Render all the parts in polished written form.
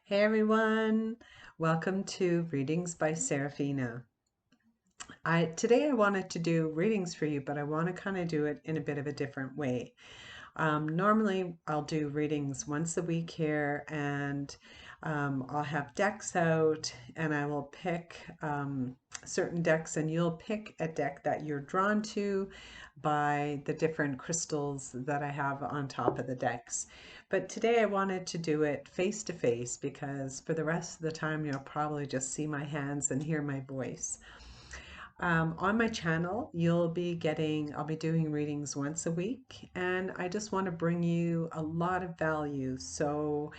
Hey everyone, welcome to Readings by Serafina. Today I wanted to do readings for you, but I want to kind of do it in a bit of a different way. Normally I'll do readings once a week here, and I'll have decks out, and I will pick certain decks, and you'll pick a deck that you're drawn to by the different crystals that I have on top of the decks. But today I wanted to do it face to face because for the rest of the time you'll probably just see my hands and hear my voice. On my channel, I'll be doing readings once a week, and I just want to bring you a lot of value. So,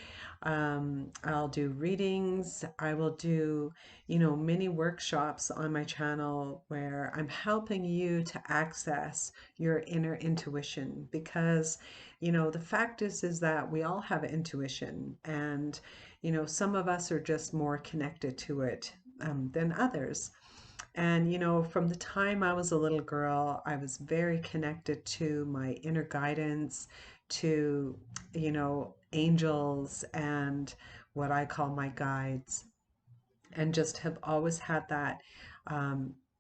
I'll do readings, I will do, mini workshops on my channel where I'm helping you to access your inner intuition because, the fact is that we all have intuition, and, some of us are just more connected to it, than others. And, from the time I was a little girl, I was very connected to my inner guidance, to, angels and what I call my guides, and just have always had that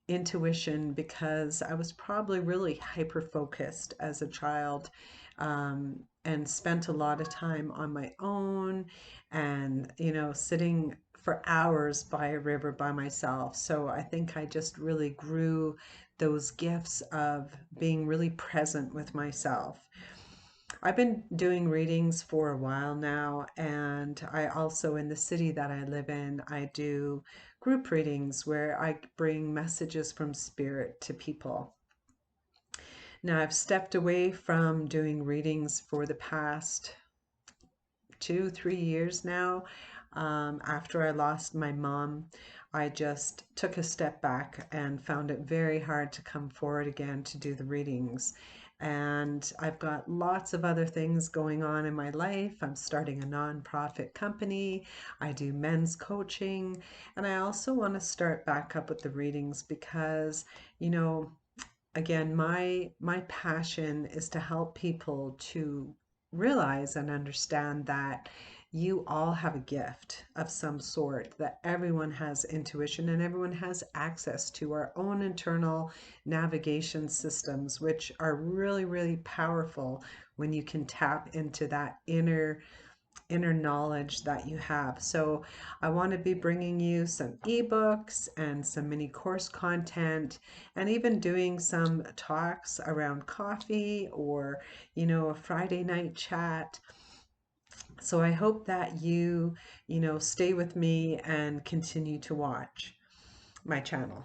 intuition because I was probably really hyper focused as a child, and spent a lot of time on my own and, sitting for hours by a river by myself. So I think I just really grew those gifts of being really present with myself. I've been doing readings for a while now, and I also, in the city that I live in, I do group readings where I bring messages from spirit to people. Now, I've stepped away from doing readings for the past 2, 3 years now. After I lost my mom, I just took a step back and found it very hard to come forward again to do the readings. And I've got lots of other things going on in my life. I'm starting a nonprofit company. I do men's coaching. And I also want to start back up with the readings because, you know, again, my passion is to help people to realize and understand that you all have a gift of some sort, that everyone has intuition and everyone has access to our own internal navigation systems, which are really, really powerful when you can tap into that inner knowledge that you have. So I want to be bringing you some ebooks and some mini course content, and even doing some talks around coffee or, a Friday night chat. So I hope that you stay with me and continue to watch my channel.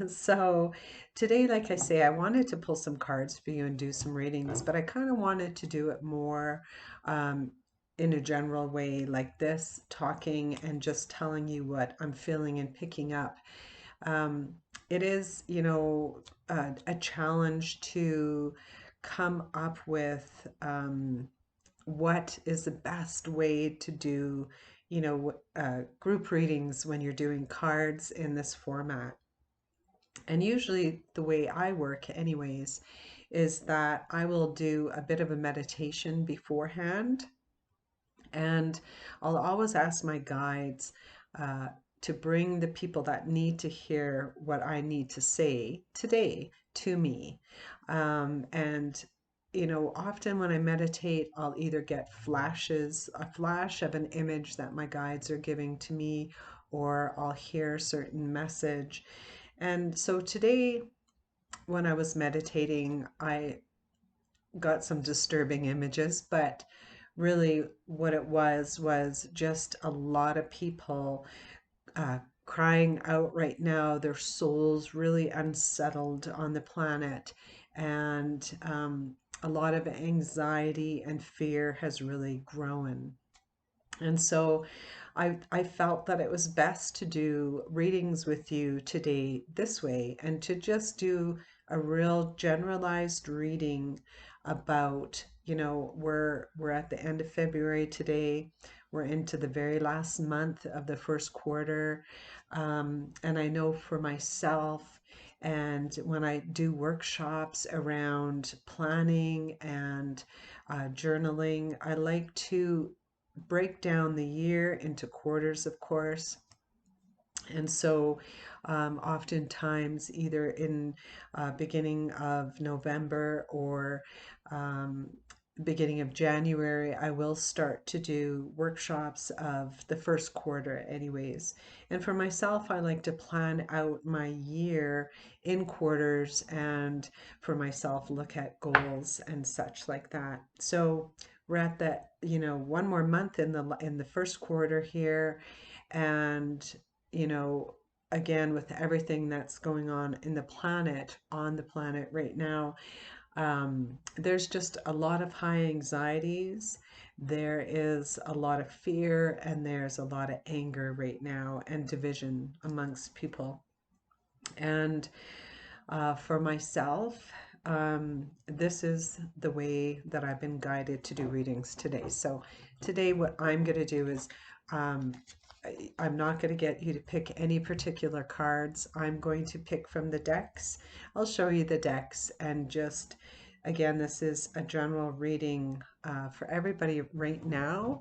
So today, like I say, I wanted to pull some cards for you and do some readings, but I kind of wanted to do it more um, in a general way like this, talking and just telling you what I'm feeling and picking up. Um, it is, a challenge to come up with what is the best way to do, group readings when you're doing cards in this format. And usually, the way I work, anyways, is that I will do a bit of a meditation beforehand. And I'll always ask my guides uh, to bring the people that need to hear what I need to say today to me. And often when I meditate, I'll either get a flash of an image that my guides are giving to me, or I'll hear a certain message. And so today, when I was meditating, I got some disturbing images, but really what it was just a lot of people crying out right now, their souls really unsettled on the planet, and a lot of anxiety and fear has really grown. And so I felt that it was best to do readings with you today this way, and to just do a real generalized reading about, we're at the end of February today. We're into the very last month of the first quarter. And I know for myself, and when I do workshops around planning and journaling, I like to break down the year into quarters, of course. And so, oftentimes, either in beginning of November or um, beginning of January, I will start to do workshops of the first quarter, anyways. And for myself, I like to plan out my year in quarters, and for myself, look at goals and such like that. So we're at that, one more month in the first quarter here, and you know, again, with everything that's going on the planet right now, there's just a lot of high anxieties. There is a lot of fear, and there's a lot of anger right now, and division amongst people. And for myself, this is the way that I've been guided to do readings today. So today, what I'm going to do is um, I'm not going to get you to pick any particular cards. I'm going to pick from the decks. I'll show you the decks, and just again, this is a general reading for everybody right now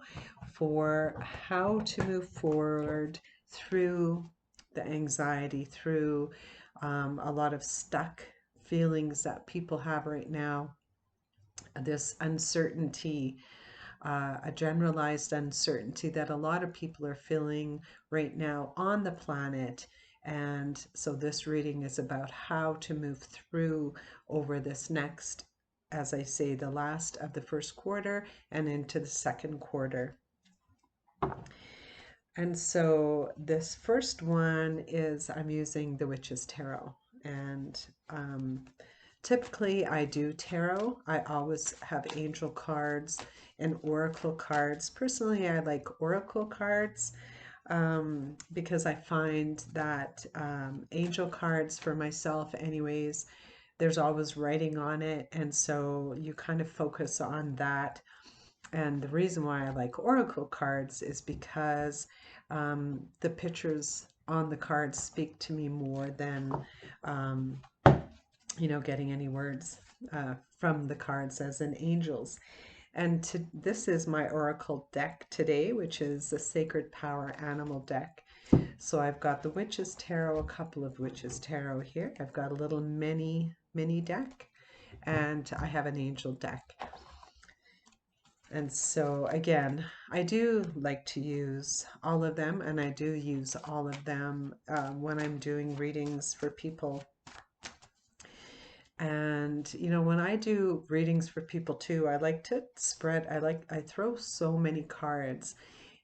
for how to move forward through the anxiety, through a lot of stuck feelings that people have right now, this uncertainty, a generalized uncertainty that a lot of people are feeling right now on the planet. And so this reading is about how to move through over this next, as I say, the last of the first quarter and into the second quarter. And so this first one is I'm using the Witch's Tarot. And typically I do tarot. I always have angel cards and oracle cards. Personally, I like oracle cards because I find that angel cards, for myself anyways, there's always writing on it. And so you kind of focus on that. And the reason why I like oracle cards is because the pictures on the cards speak to me more than, um, getting any words from the cards as in angels. And this is my oracle deck today, which is the Sacred Power Animal deck. So I've got the Witch's Tarot, a couple of Witch's Tarot here. I've got a little mini deck, and I have an angel deck. And so again, I do like to use all of them, and I do use all of them when I'm doing readings for people. And when I do readings for people too, I like to I throw so many cards.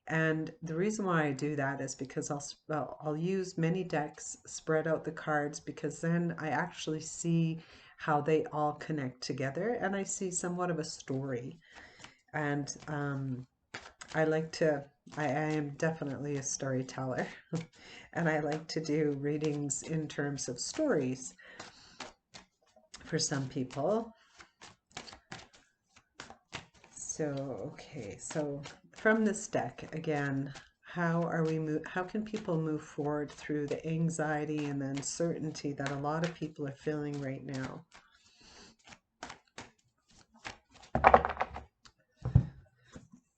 And the reason why I do that is because I'll use many decks, spread out the cards, because then I actually see how they all connect together, and I see somewhat of a story. And I like to, I am definitely a storyteller, and I like to do readings in terms of stories for some people. So, okay, so from this deck, again, how can people move forward through the anxiety and the uncertainty that a lot of people are feeling right now?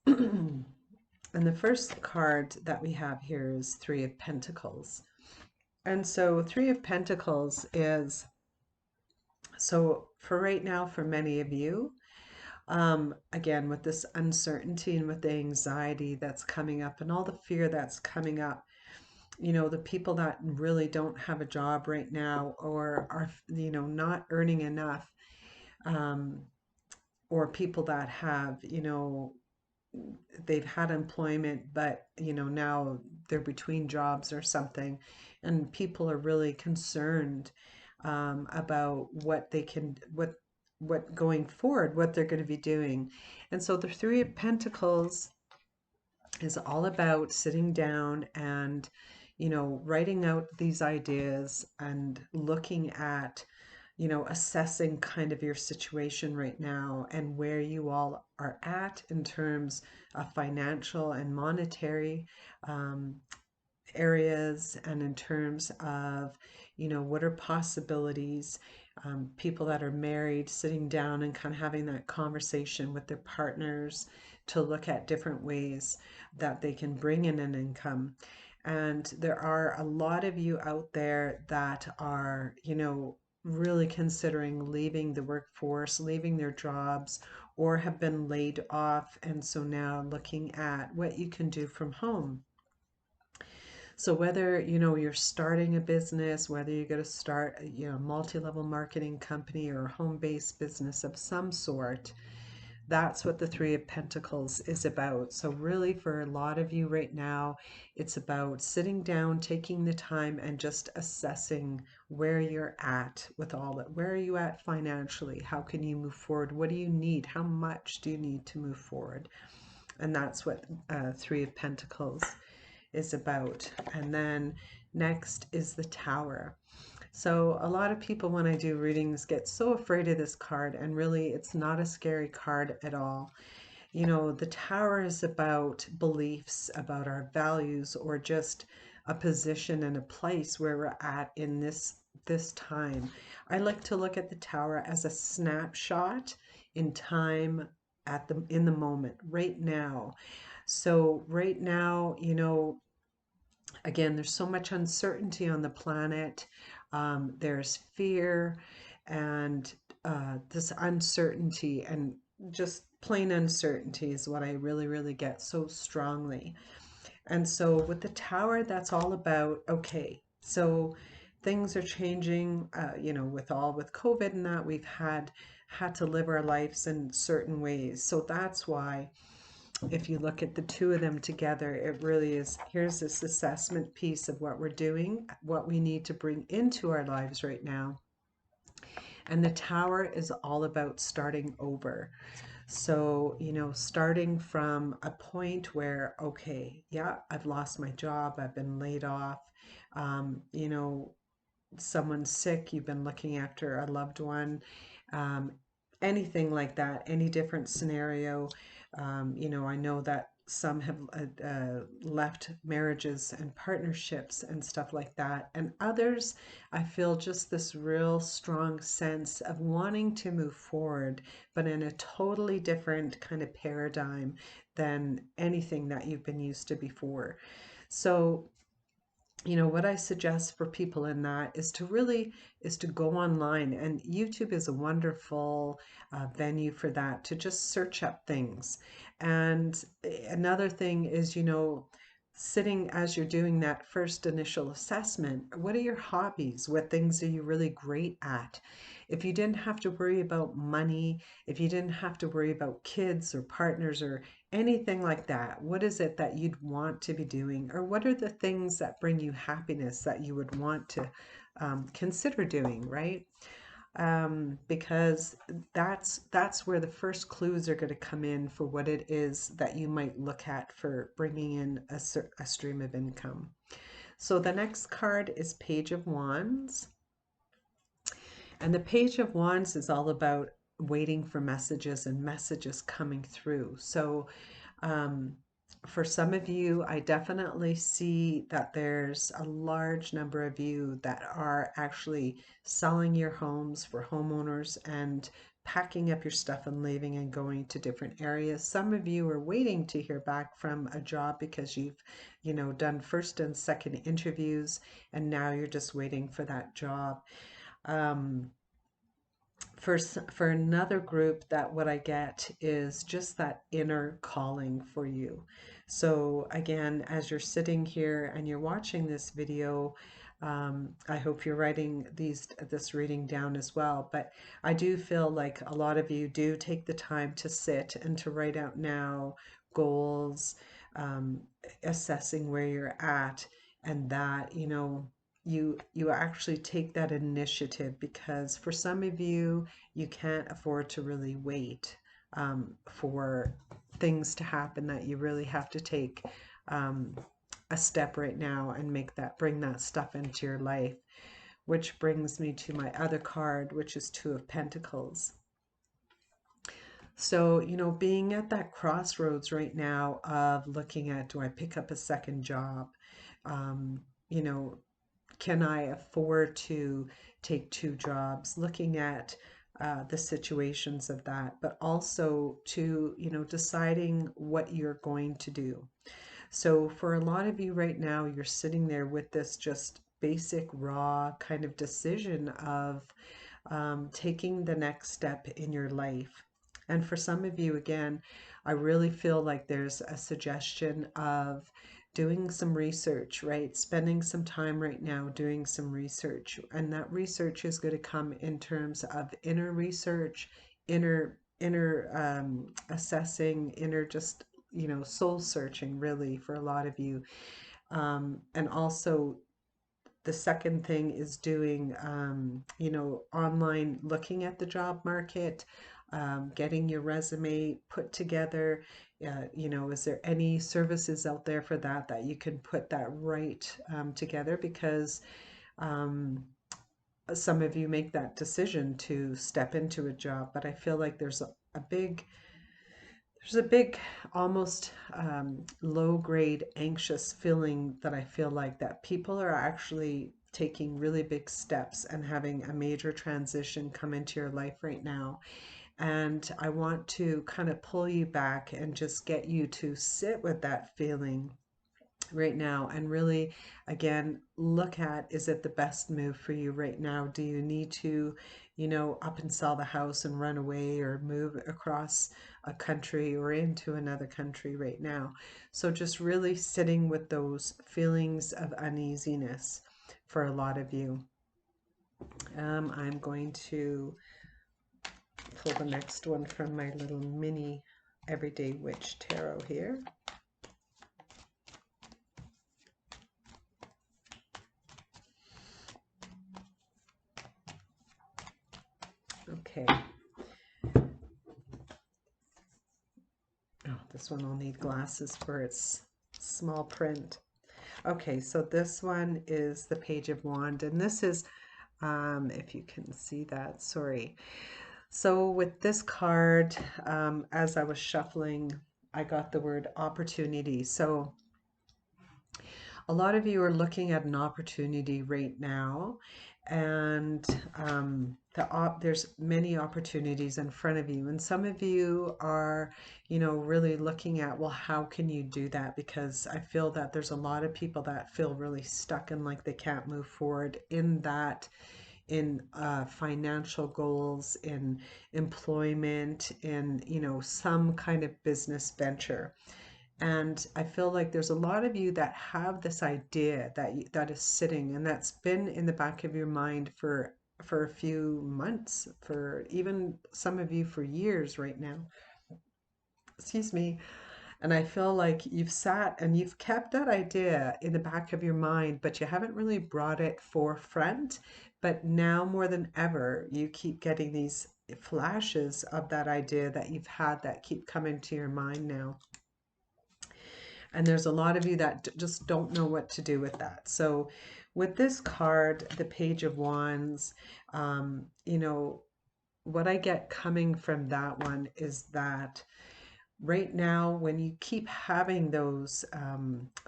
And the first card that we have here is Three of Pentacles. And so Three of Pentacles is, so for right now, for many of you, again, with this uncertainty and with the anxiety that's coming up and all the fear that's coming up, the people that really don't have a job right now, or are, not earning enough, um, or people that have, they've had employment, but now they're between jobs or something, and people are really concerned about what they can what going forward, what they're going to be doing. And so the Three of Pentacles is all about sitting down and writing out these ideas and looking at assessing kind of your situation right now and where you all are at in terms of financial and monetary areas, and in terms of what are possibilities. People that are married, sitting down and kind of having that conversation with their partners to look at different ways that they can bring in an income. And there are a lot of you out there that are, really considering leaving the workforce, leaving their jobs, or have been laid off. And so now looking at what you can do from home. So whether, you're starting a business, whether you're going to start, a multi-level marketing company or a home-based business of some sort, that's what the Three of Pentacles is about. So really for a lot of you right now, it's about sitting down, taking the time and just assessing where you're at with all that. Where are you at financially? How can you move forward? What do you need? How much do you need to move forward? And that's what Three of Pentacles is about. And then next is the Tower. So a lot of people when I do readings get so afraid of this card, and really it's not a scary card at all. The Tower is about beliefs, about our values, or just a position and a place where we're at in this time. I like to look at the Tower as a snapshot in time in the moment right now. So right now, again, there's so much uncertainty on the planet. There's fear and this uncertainty, and just plain uncertainty is what I really, really get so strongly. And so with the Tower, that's all about, okay, so things are changing, with COVID and that we've had to live our lives in certain ways. So that's why if you look at the two of them together, it really is, here's this assessment piece of what we're doing, what we need to bring into our lives right now. And the Tower is all about starting over. So, starting from a point where, okay, yeah, I've lost my job, I've been laid off, um, you know, someone's sick, you've been looking after a loved one, um, anything like that, any different scenario. I know that some have left marriages and partnerships and stuff like that. And others, I feel just this real strong sense of wanting to move forward, but in a totally different kind of paradigm than anything that you've been used to before. So what I suggest for people in that is to go online, and YouTube is a wonderful venue for that, to just search up things. And another thing is, sitting as you're doing that first initial assessment, what are your hobbies? What things are you really great at? If you didn't have to worry about money, if you didn't have to worry about kids or partners or anything like that, what is it that you'd want to be doing? Or what are the things that bring you happiness that you would want to consider doing, right? Because that's where the first clues are going to come in for what it is that you might look at for bringing in a stream of income. So the next card is Page of Wands. And the Page of Wands is all about waiting for messages and messages coming through. So um, for some of you, I definitely see that there's a large number of you that are actually selling your homes for homeowners and packing up your stuff and leaving and going to different areas. Some of you are waiting to hear back from a job because you've, done first and second interviews, and now you're just waiting for that job. Um, for another group, that what I get is just that inner calling for you. So again, as you're sitting here and you're watching this video, I hope you're writing this reading down as well. But I do feel like a lot of you do take the time to sit and to write out now goals, um, assessing where you're at, and that, you actually take that initiative, because for some of you, you can't afford to really wait for things to happen, that you really have to take um, a step right now and bring that stuff into your life. Which brings me to my other card, which is Two of Pentacles. So, being at that crossroads right now of looking at, do I pick up a second job? Um, you know, can I afford to take two jobs? Looking at the situations of that, but also to, deciding what you're going to do. So for a lot of you right now, you're sitting there with this just basic, raw kind of decision of taking the next step in your life. And for some of you, again, I really feel like there's a suggestion of doing some research, right? Spending some time right now doing some research. And that research is going to come in terms of inner research, inner assessing, inner just, soul searching, really, for a lot of you. And also the second thing is doing, online looking at the job market, getting your resume put together. Is there any services out there for that that you can put that right together? Because um, some of you make that decision to step into a job, but I feel like there's a big, almost low grade anxious feeling that I feel like that people are actually taking really big steps and having a major transition come into your life right now. And I want to kind of pull you back and just get you to sit with that feeling right now and really, again, look at, is it the best move for you right now? Do you need to, up and sell the house and run away or move across a country or into another country right now? So just really sitting with those feelings of uneasiness for a lot of you. I'm going to pull the next one from my little mini Everyday Witch Tarot here. Okay. Oh, this one will need glasses for its small print. Okay, so this one is the Page of Wand, and this is, if you can see that, sorry. So with this card, as I was shuffling, I got the word opportunity. So a lot of you are looking at an opportunity right now, and there's many opportunities in front of you, and some of you are, really looking at, well, how can you do that? Because I feel that there's a lot of people that feel really stuck and like they can't move forward in that, in financial goals, in employment, in, some kind of business venture. And I feel like there's a lot of you that have this idea that is sitting and that's been in the back of your mind for a few months, for even some of you for years right now. Excuse me. And I feel like you've sat and you've kept that idea in the back of your mind, but you haven't really brought it forefront. But now more than ever, you keep getting these flashes of that idea that you've had that keep coming to your mind now. And there's a lot of you that just don't know what to do with that. So with this card, the Page of Wands, um, you know, what I get coming from that one is that right now, when you keep having those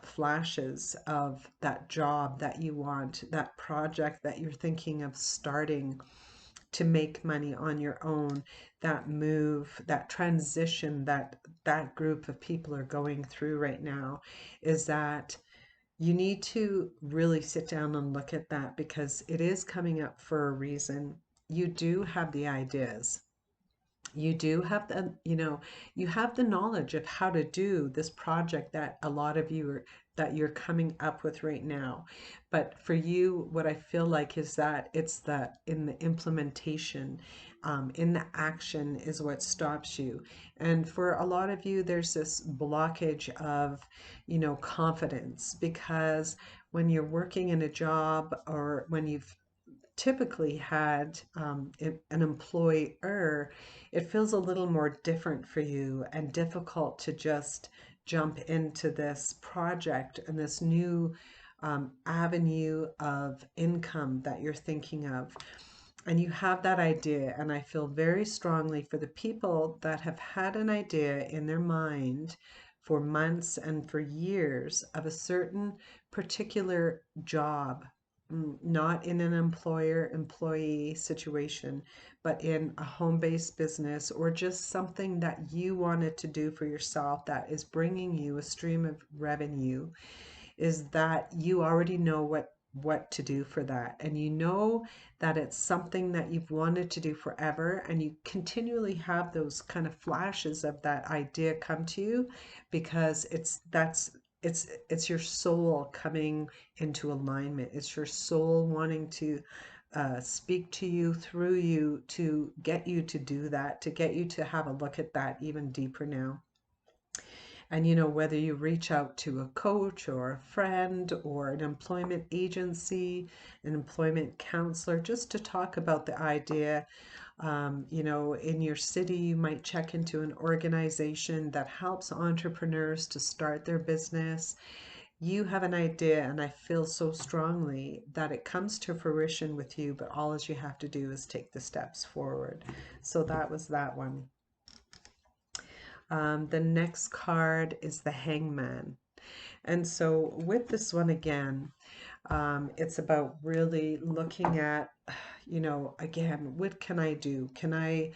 flashes of that job that you want, that project that you're thinking of starting to make money on your own, that move, that transition that group of people are going through right now, is that you need to really sit down and look at that because it is coming up for a reason. You do have the ideas, you do have the, you have the knowledge of how to do this project that a lot of you are, that you're coming up with right now. But for you, what I feel like is that it's the in the implementation, in the action is what stops you. And for a lot of you, there's this blockage of, confidence, because when you're working in a job or when you've typically had an employer, it feels a little more different for you and difficult to just jump into this project and this new avenue of income that you're thinking of. And you have that idea, and I feel very strongly for the people that have had an idea in their mind for months and for years of a certain particular job not in an employer-employee situation, but in a home-based business or just something that you wanted to do for yourself that is bringing you a stream of revenue, is that you already know what to do for that, and you know that it's something that you've wanted to do forever, and you continually have those kind of flashes of that idea come to you because it's your soul coming into alignment. It's your soul wanting to speak to you through you to get you to do that, to get you to have a look at that even deeper now. And whether you reach out to a coach or a friend or an employment agency, an employment counselor, just to talk about the idea. In your city, you might check into an organization that helps entrepreneurs to start their business. You have an idea, and I feel so strongly that it comes to fruition with you, but all you have to do is take the steps forward. So that was that one. The next card is the Hangman. And so with this one again, it's about really looking at, again, what can I do? Can I,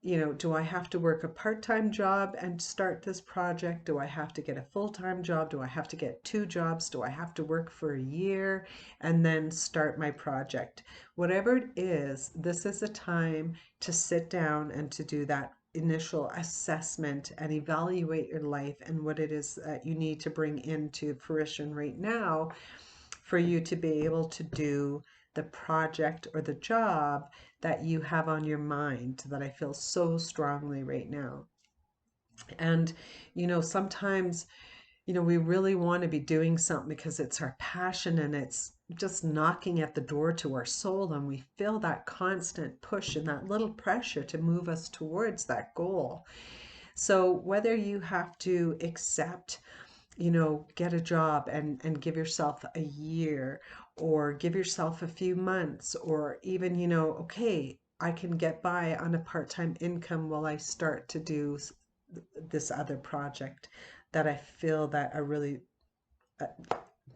do I have to work a part-time job and start this project? Do I have to get a full-time job? Do I have to get two jobs? Do I have to work for a year and then start my project? Whatever it is, this is a time to sit down and to do that initial assessment and evaluate your life and what it is that you need to bring into fruition right now for you to be able to do the project or the job that you have on your mind, that I feel so strongly right now. And, sometimes, we really want to be doing something because it's our passion and it's just knocking at the door to our soul, and we feel that constant push and that little pressure to move us towards that goal. So whether you have to accept, get a job and give yourself a year or give yourself a few months, or even, okay, I can get by on a part-time income while I start to do this other project that I feel that a really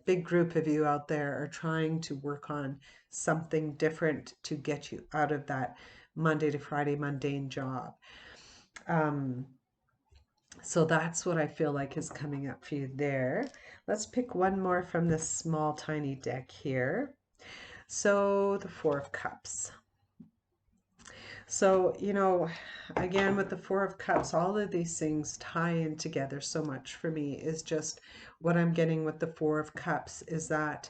big group of you out there are trying to work on something different to get you out of that Monday to Friday mundane job. Um, so that's what I feel like is coming up for you there. Let's pick one more from this small, tiny deck here. So the Four of Cups. So, again, with the Four of Cups, all of these things tie in together so much for me. Is just what I'm getting with the Four of Cups is that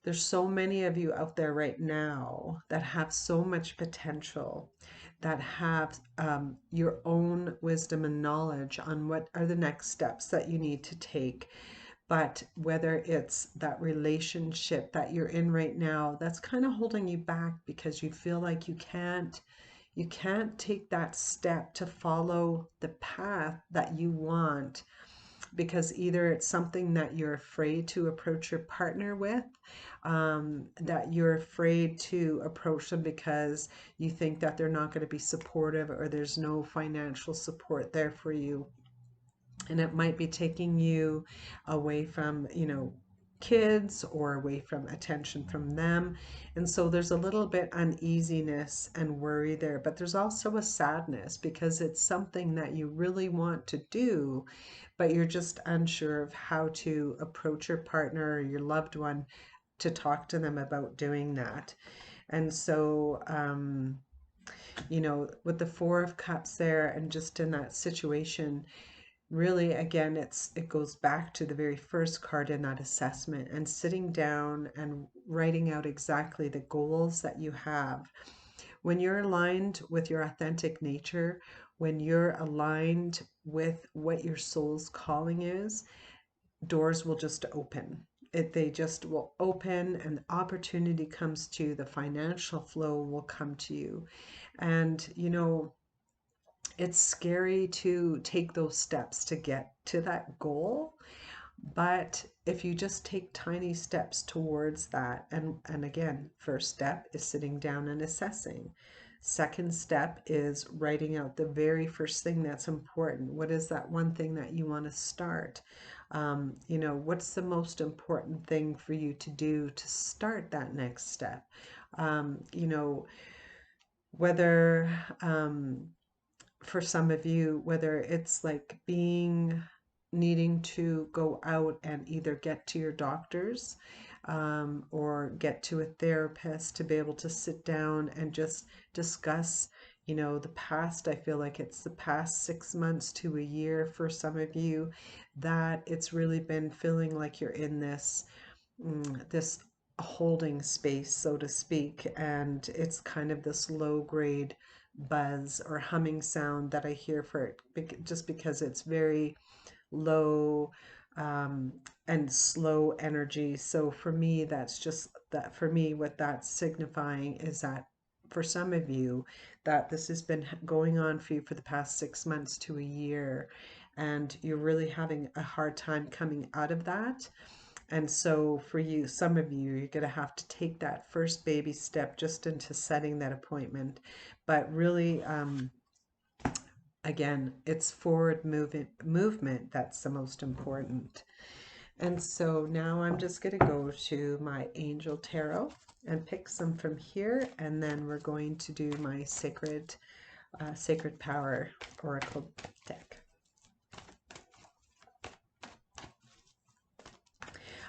there's so many of you out there right now that have so much potential, that have your own wisdom and knowledge on what are the next steps that you need to take. But whether it's that relationship that you're in right now, that's kind of holding you back because you feel like you can't take that step to follow the path that you want, because either it's something that you're afraid to approach your partner with, that you're afraid to approach them because you think that they're not going to be supportive, or there's no financial support there for you. And it might be taking you away from, kids, or away from attention from them. And so there's a little bit uneasiness and worry there, but there's also a sadness because it's something that you really want to do, but you're just unsure of how to approach your partner or your loved one to talk to them about doing that. And so, with the Four of Cups there, and just in that situation, really, again, it goes back to the very first card in that assessment, and sitting down and writing out exactly the goals that you have. When you're aligned with your authentic nature, when you're aligned with what your soul's calling is, doors will just open. They just will open, and the opportunity comes to you, the financial flow will come to you. And, it's scary to take those steps to get to that goal, but if you just take tiny steps towards that, and again, first step is sitting down and assessing. Second step is writing out the very first thing that's important. What is that one thing that you want to start? You know, what's the most important thing for you to do to start that next step? You know, whether for some of you, whether it's like needing to go out and either get to your doctors or get to a therapist to be able to sit down and just discuss, you know, the past. I feel like it's the past 6 months to a year for some of you that it's really been feeling like you're in this holding space, so to speak, and it's kind of this low grade buzz or humming sound that I hear for it, just because it's very low um, and slow energy. So for me, that's just that. For me, what that's signifying is that for some of you, that this has been going on for you for the past 6 months to a year, and you're really having a hard time coming out of that. And so for you, some of you, you're going to have to take that first baby step just into setting that appointment. But really, again, it's forward movement that's the most important. And so now I'm just going to go to my Angel Tarot and pick some from here, and then we're going to do my Sacred Power Oracle deck.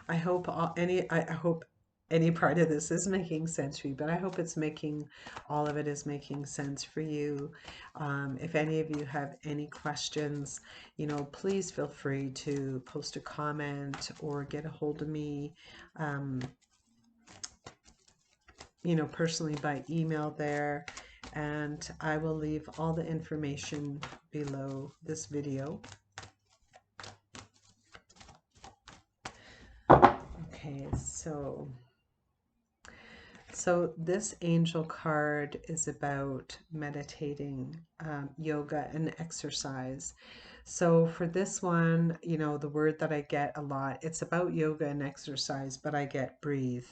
I hope I hope any part of this is making sense for you, but I hope it's making all of it is making sense for you. If any of you have any questions, you know, please feel free to post a comment or get a hold of me, um, you know, personally by email there. And I will leave all the information below this video. Okay, so this angel card is about meditating, yoga, and exercise. So for this one, you know, the word that I get a lot, it's about yoga and exercise, but I get breathe.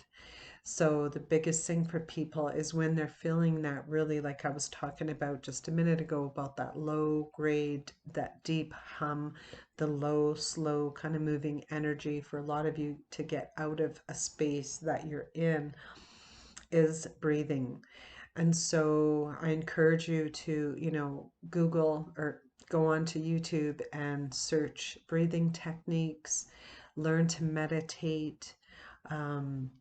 So the biggest thing for people is when they're feeling that, really, like I was talking about just a minute ago, about that low grade, that deep hum, the low, slow kind of moving energy, for a lot of you to get out of a space that you're in is breathing. And so I encourage you to, you know, Google or go onto YouTube and search breathing techniques, learn to meditate, um,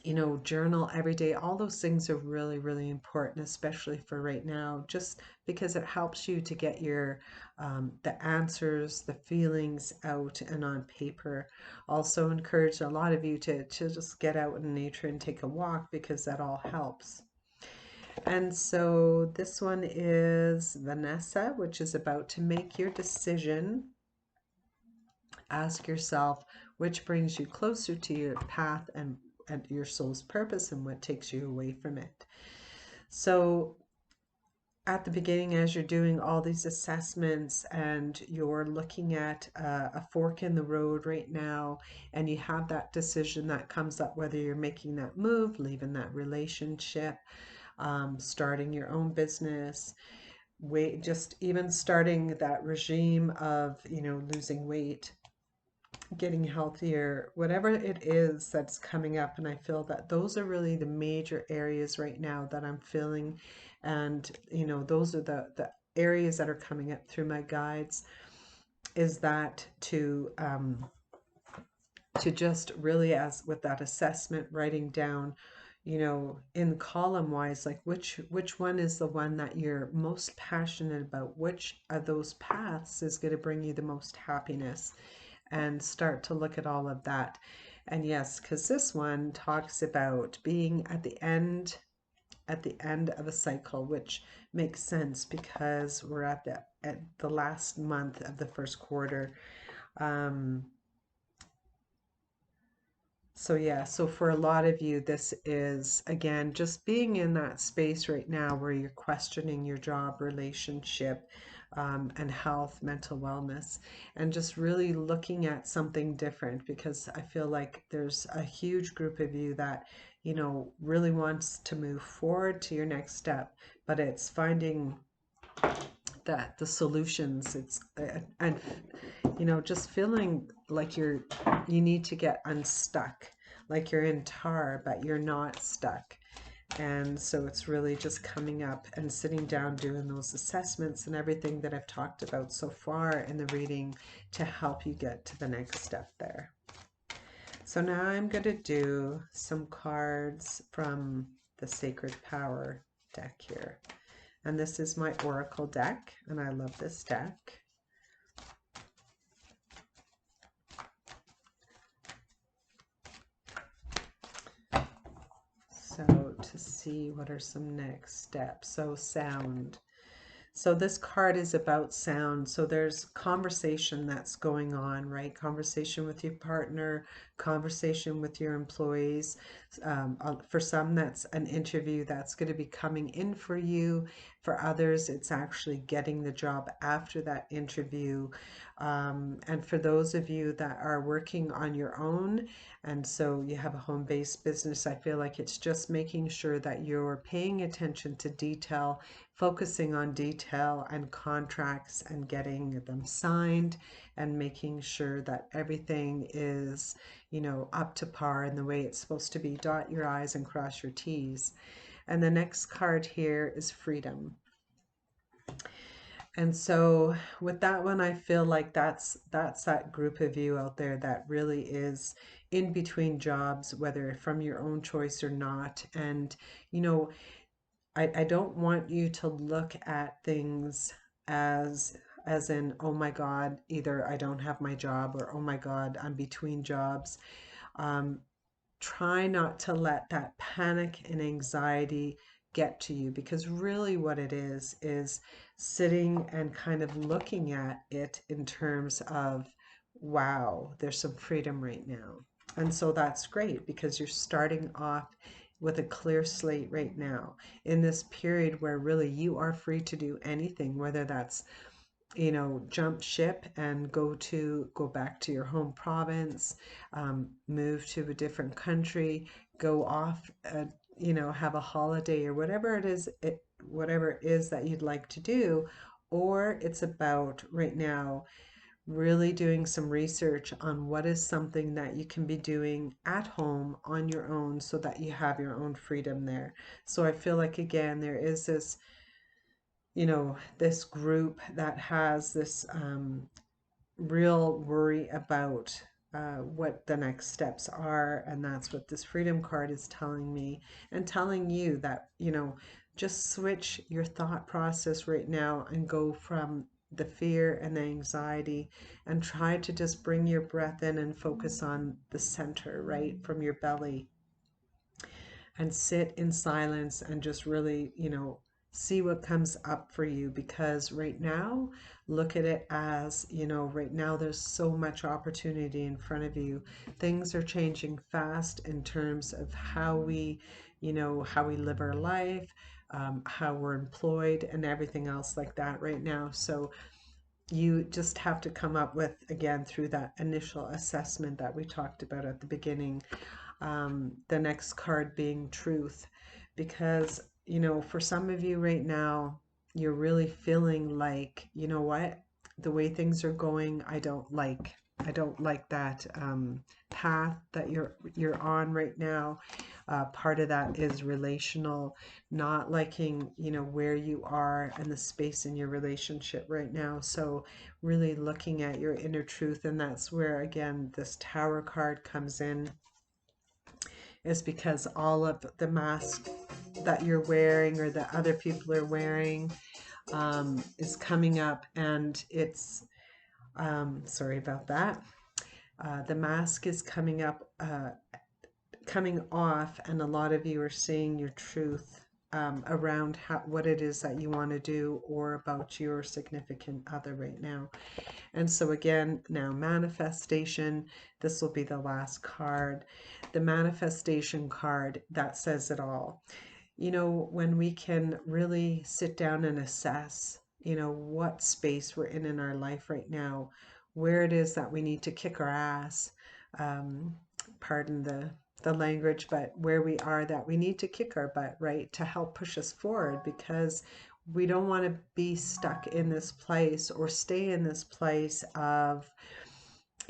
you know, journal every day. All those things are really, really important, especially for right now, just because it helps you to get your the answers, the feelings out and on paper. Also encourage a lot of you to just get out in nature and take a walk, because that all helps. And so this one is Vanessa, which is about to make your decision. Ask yourself which brings you closer to your path and your soul's purpose, and what takes you away from it. So at the beginning, as you're doing all these assessments and you're looking at a fork in the road right now, and you have that decision that comes up, whether you're making that move, leaving that relationship, starting your own business, just even starting that regime of, you know, losing weight, getting healthier, whatever it is that's coming up. And I feel that those are really the major areas right now that I'm feeling. And, you know, those are the areas that are coming up through my guides, is that to just really, as with that assessment, writing down, you know, in column wise, like which one is the one that you're most passionate about, which of those paths is going to bring you the most happiness, and start to look at all of that. And yes, because this one talks about being at the end of a cycle, which makes sense because we're at the last month of the first quarter. Um, so yeah, so for a lot of you, this is again just being in that space right now where you're questioning your job, relationship, and health, mental wellness, and just really looking at something different, because I feel like there's a huge group of you that, you know, really wants to move forward to your next step, but it's finding the solutions. It's and just feeling like you need to get unstuck, like you're in tar, but you're not stuck. And so it's really just coming up and sitting down, doing those assessments and everything that I've talked about so far in the reading to help you get to the next step there. So now I'm going to do some cards from the Sacred Power deck here. And this is my Oracle deck, and I love this deck. So to see what are some next steps. So sound. So this card is about sound. So there's conversation that's going on, right? Conversation with your partner, conversation with your employees. For some, that's an interview that's going to be coming in for you. For others, it's actually getting the job after that interview. And for those of you that are working on your own, and so you have a home-based business, I feel like it's just making sure that you're paying attention to detail, focusing on detail and contracts and getting them signed and making sure that everything is, up to par in the way it's supposed to be. Dot your I's and cross your T's. And the next card here is freedom. And so with that one, I feel like that's that group of you out there that really is in between jobs, whether from your own choice or not. And, I don't want you to look at things as in, oh my God, either I don't have my job or oh my God, I'm between jobs. Um, Try not to let that panic and anxiety get to you, because really what it is sitting and kind of looking at it in terms of, wow, there's some freedom right now. And so that's great because you're starting off with a clear slate right now in this period where really you are free to do anything, whether that's jump ship and go back to your home province, move to a different country, go off, have a holiday or whatever it is that you'd like to do. Or it's about right now really doing some research on what is something that you can be doing at home on your own so that you have your own freedom there. So I feel like, again, there is this group that has this real worry about what the next steps are. And that's what this freedom card is telling me and telling you that, just switch your thought process right now and go from the fear and the anxiety and try to just bring your breath in and focus on the center, right, from your belly, and sit in silence and just really, see what comes up for you. Because right now, look at it as, right now there's so much opportunity in front of you. Things are changing fast in terms of how we live our life, how we're employed, and everything else like that right now. So you just have to come up with, again, through that initial assessment that we talked about at the beginning, the next card being truth. Because, for some of you right now, you're really feeling like, you know what, the way things are going, I don't like that path that you're on right now. Part of that is relational, not liking, where you are and the space in your relationship right now. So really looking at your inner truth, and that's where, again, this Tower card comes in, is because all of the masks that you're wearing or that other people are wearing is coming up, and it's sorry about that. The mask is coming up, coming off, and a lot of you are seeing your truth around what it is that you want to do or about your significant other right now. And so again, now manifestation, this will be the last card. The manifestation card, that says it all. When we can really sit down and assess, what space we're in our life right now, where it is that we need to kick our ass, um, pardon the language, but where we are that we need to kick our butt, right, to help push us forward. Because we don't want to be stuck in this place or stay in this place of,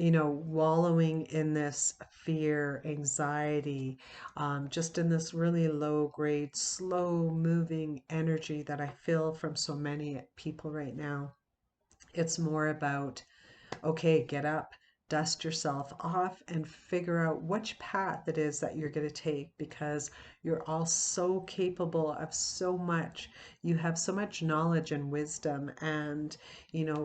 wallowing in this fear, anxiety, just in this really low grade, slow moving energy that I feel from so many people right now. It's more about, okay, get up, dust yourself off, and figure out which path it is that you're going to take, because you're all so capable of so much. You have so much knowledge and wisdom. And,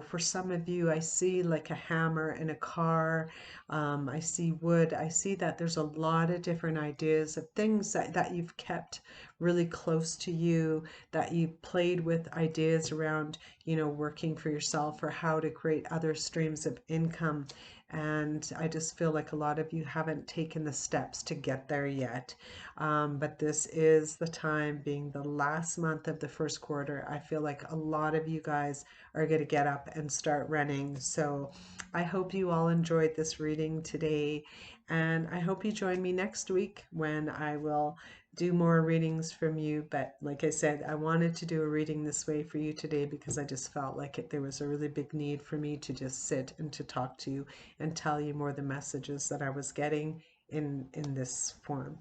for some of you, I see like a hammer in a car. I see wood. I see that there's a lot of different ideas of things that you've kept really close to you, that you played with ideas around, working for yourself or how to create other streams of income. And I just feel like a lot of you haven't taken the steps to get there yet. But this is the time, being the last month of the first quarter. I feel like a lot of you guys are going to get up and start running. So I hope you all enjoyed this reading today. And I hope you join me next week when I will do more readings from you. But like I said, I wanted to do a reading this way for you today because I just felt like there was a really big need for me to just sit and to talk to you and tell you more the messages that I was getting in this form.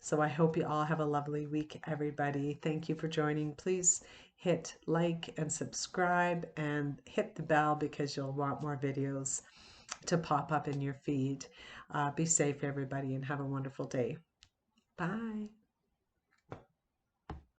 So I hope you all have a lovely week, everybody. Thank you for joining. Please hit like and subscribe and hit the bell because you'll want more videos to pop up in your feed. Be safe, everybody, and have a wonderful day. Bye.